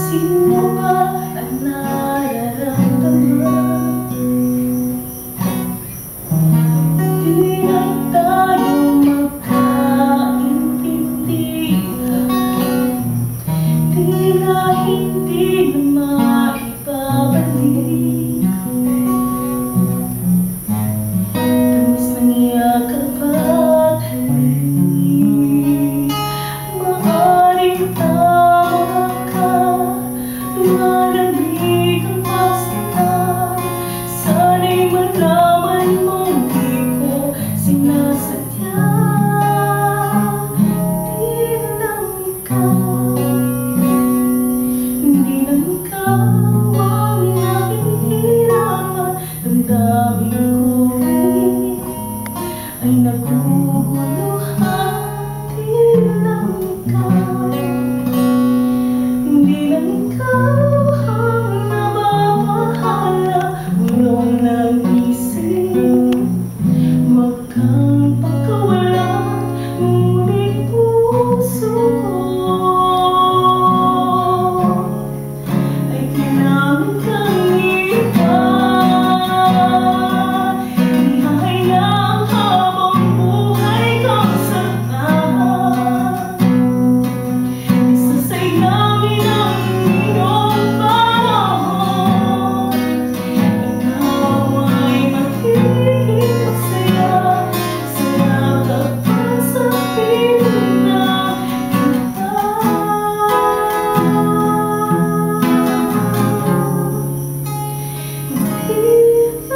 Sino ba ang nararamdaman? Di na tayo magkaintindihan, tila hindi na maibabalik. Tamis ng yakap at halik, maaaring tawa ka, lumalamig ang pagsasama. Sana'y malaman mong di ko sinasadya. Hindi lang ikaw ang nahihirapan. Damdamin ko rin ay naguguluhan. Di lang ikaw, hindi lang ikaw ang namamahala. Ulong ng isip, wag kang pagkawalan, ngunit puso ko ay kailangan kang iwan. Ihahayaan habang buhay kang samahan. Isasay namin ang iyong panahon. Ikaw ay magiging masaya sa yakap at sa piling na kita. Mahirap